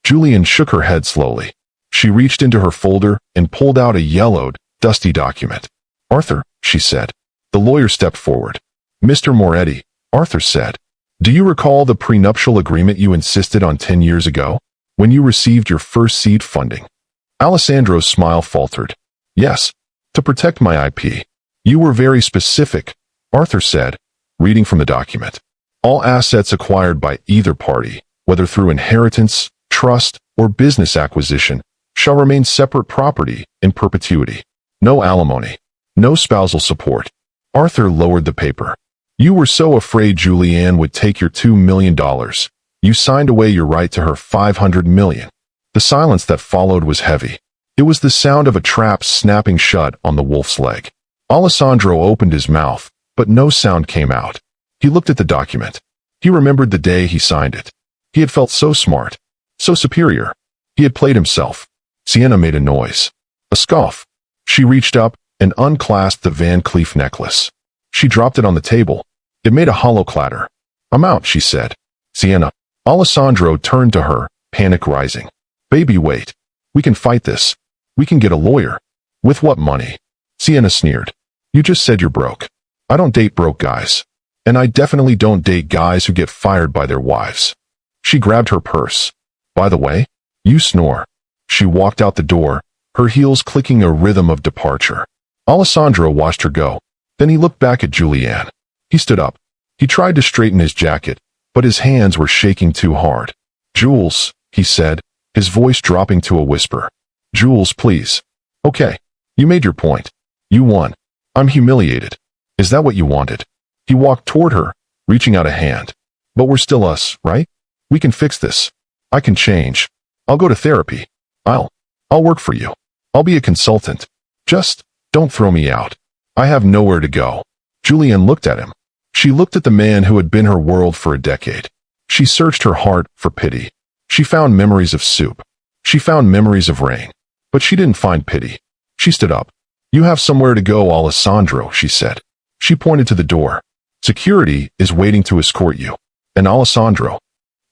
Julian shook her head slowly. She reached into her folder and pulled out a yellowed, dusty document. Arthur, she said. The lawyer stepped forward. Mr. Moretti, Arthur said. Do you recall the prenuptial agreement you insisted on 10 years ago, when you received your first seed funding? Alessandro's smile faltered. Yes, to protect my IP. You were very specific, Arthur said, reading from the document. All assets acquired by either party, whether through inheritance, trust, or business acquisition, shall remain separate property in perpetuity. No alimony. No spousal support. Arthur lowered the paper. You were so afraid Julianne would take your $2 million. You signed away your right to her $500 million. The silence that followed was heavy. It was the sound of a trap snapping shut on the wolf's leg. Alessandro opened his mouth, but no sound came out. He looked at the document. He remembered the day he signed it. He had felt so smart, so superior. He had played himself. Sienna made a noise. A scoff. She reached up and unclasped the Van Cleef necklace. She dropped it on the table. It made a hollow clatter. I'm out, she said. Sienna, Alessandro turned to her, panic rising. Baby, wait. We can fight this. We can get a lawyer. With what money? Sienna sneered. You just said you're broke. I don't date broke guys. And I definitely don't date guys who get fired by their wives. She grabbed her purse. By the way, you snore. She walked out the door, her heels clicking a rhythm of departure. Alessandro watched her go. Then he looked back at Julianne. He stood up. He tried to straighten his jacket, but his hands were shaking too hard. Jules, he said, his voice dropping to a whisper. Jules, please. Okay. You made your point. You won. I'm humiliated. Is that what you wanted? He walked toward her, reaching out a hand. But we're still us, right? We can fix this. I can change. I'll go to therapy. I'll work for you. I'll be a consultant. Just don't throw me out. I have nowhere to go. Julianne looked at him. She looked at the man who had been her world for a decade. She searched her heart for pity. She found memories of soup. She found memories of rain. But she didn't find pity. She stood up. You have somewhere to go, Alessandro, she said. She pointed to the door. Security is waiting to escort you. And Alessandro.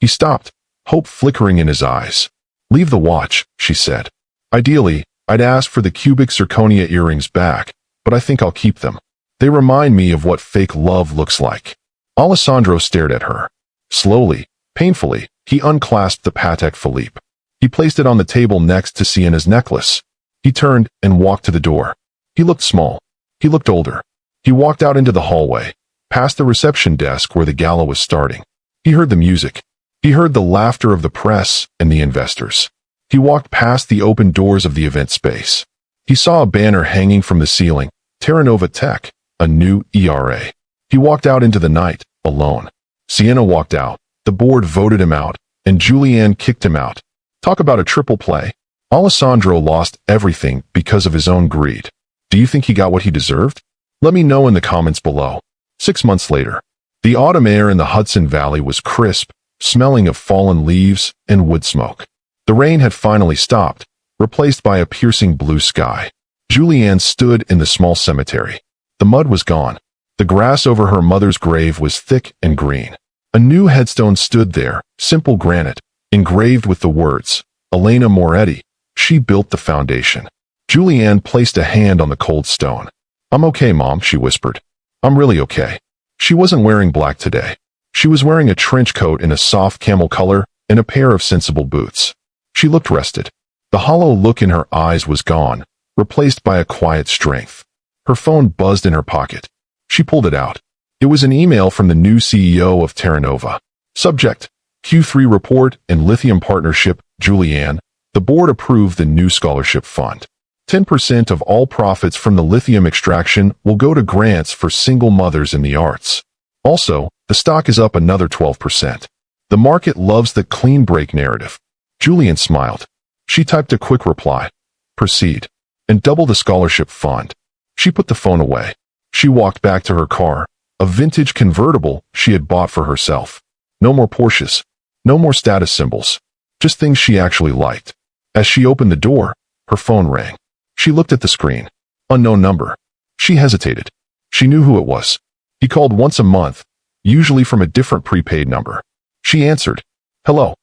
He stopped, hope flickering in his eyes. Leave the watch, she said. Ideally, I'd ask for the cubic zirconia earrings back, but I think I'll keep them. They remind me of what fake love looks like. Alessandro stared at her. Slowly, painfully, he unclasped the Patek Philippe. He placed it on the table next to Sienna's necklace. He turned and walked to the door. He looked small. He looked older. He walked out into the hallway, past the reception desk where the gala was starting. He heard the music. He heard the laughter of the press and the investors. He walked past the open doors of the event space. He saw a banner hanging from the ceiling, Terranova Tech, a new ERA. He walked out into the night, alone. Sienna walked out. The board voted him out, and Julianne kicked him out. Talk about a triple play. Alessandro lost everything because of his own greed. Do you think he got what he deserved? Let me know in the comments below. 6 months later. The autumn air in the Hudson Valley was crisp, smelling of fallen leaves and wood smoke. The rain had finally stopped, replaced by a piercing blue sky. Julianne stood in the small cemetery. The mud was gone. The grass over her mother's grave was thick and green. A new headstone stood there, simple granite, engraved with the words, Elena Moretti. She built the foundation. Julianne placed a hand on the cold stone. I'm okay, Mom, she whispered. I'm really okay. She wasn't wearing black today. She was wearing a trench coat in a soft camel color and a pair of sensible boots. She looked rested. The hollow look in her eyes was gone, replaced by a quiet strength. Her phone buzzed in her pocket. She pulled it out. It was an email from the new CEO of Terranova. Subject: Q3 report and lithium partnership. Julianne, the board approved the new scholarship fund. 10% of all profits from the lithium extraction will go to grants for single mothers in the arts. Also, the stock is up another 12%. The market loves the clean break narrative. Julianne smiled. She typed a quick reply. Proceed. And double the scholarship fund. She put the phone away. She walked back to her car, a vintage convertible she had bought for herself. No more Porsches. No more status symbols. Just things she actually liked. As she opened the door, her phone rang. She looked at the screen. Unknown number. She hesitated. She knew who it was. He called once a month, usually from a different prepaid number. She answered. Hello.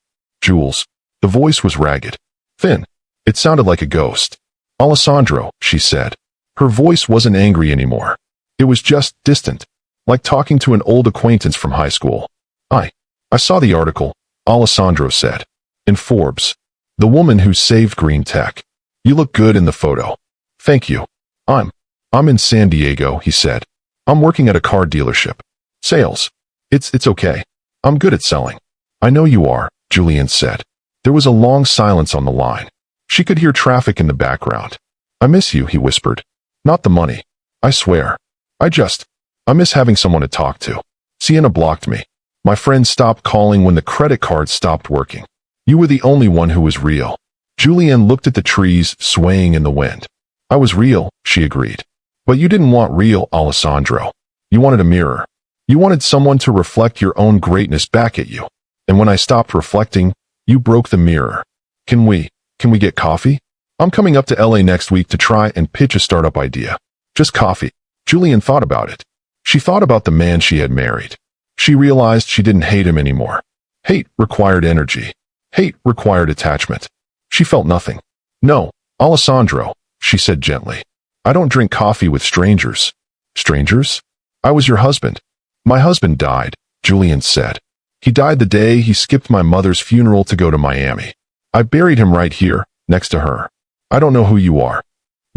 Jules. The voice was ragged. Thin. It sounded like a ghost. Alessandro, she said. Her voice wasn't angry anymore. It was just distant, like talking to an old acquaintance from high school. I saw the article, Alessandro said. In Forbes. The woman who saved green tech. You look good in the photo. Thank you. I'm in San Diego, he said. I'm working at a car dealership. Sales. It's okay. I'm good at selling. I know you are, Julianne said. There was a long silence on the line. She could hear traffic in the background. I miss you, he whispered. Not the money. I swear. I miss having someone to talk to. Sienna blocked me. My friends stopped calling when the credit card stopped working. You were the only one who was real. Julianne looked at the trees swaying in the wind. I was real, she agreed. But you didn't want real, Alessandro. You wanted a mirror. You wanted someone to reflect your own greatness back at you. And when I stopped reflecting, you broke the mirror. Can we get coffee? I'm coming up to LA next week to try and pitch a startup idea. Just coffee. Julianne thought about it. She thought about the man she had married. She realized she didn't hate him anymore. Hate required energy. Hate required attachment. She felt nothing. No, Alessandro, she said gently. I don't drink coffee with strangers. Strangers? I was your husband. My husband died, Julian said. He died the day he skipped my mother's funeral to go to Miami. I buried him right here, next to her. I don't know who you are.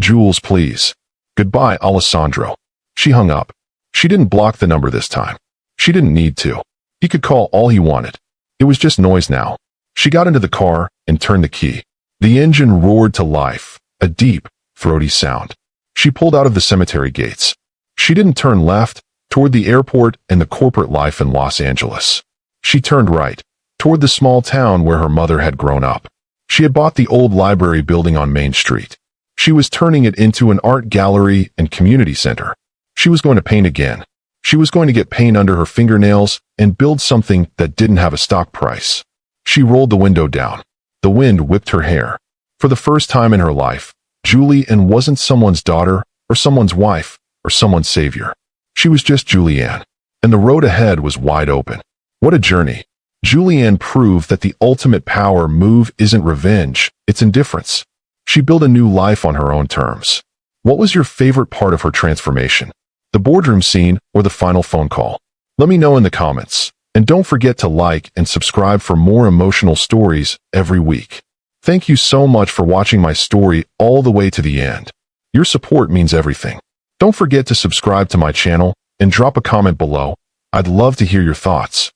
Jules, please. Goodbye, Alessandro. She hung up. She didn't block the number this time. She didn't need to. He could call all he wanted. It was just noise now. She got into the car and turned the key. The engine roared to life, a deep, throaty sound. She pulled out of the cemetery gates. She didn't turn left, toward the airport and the corporate life in Los Angeles. She turned right, toward the small town where her mother had grown up. She had bought the old library building on Main Street. She was turning it into an art gallery and community center. She was going to paint again. She was going to get paint under her fingernails and build something that didn't have a stock price. She rolled the window down. The wind whipped her hair. For the first time in her life, Julianne wasn't someone's daughter or someone's wife or someone's savior. She was just Julianne, and the road ahead was wide open. What a journey. Julianne proved that the ultimate power move isn't revenge, it's indifference. She built a new life on her own terms. What was your favorite part of her transformation? The boardroom scene or the final phone call? Let me know in the comments. And don't forget to like and subscribe for more emotional stories every week. Thank you so much for watching my story all the way to the end. Your support means everything. Don't forget to subscribe to my channel and drop a comment below. I'd love to hear your thoughts.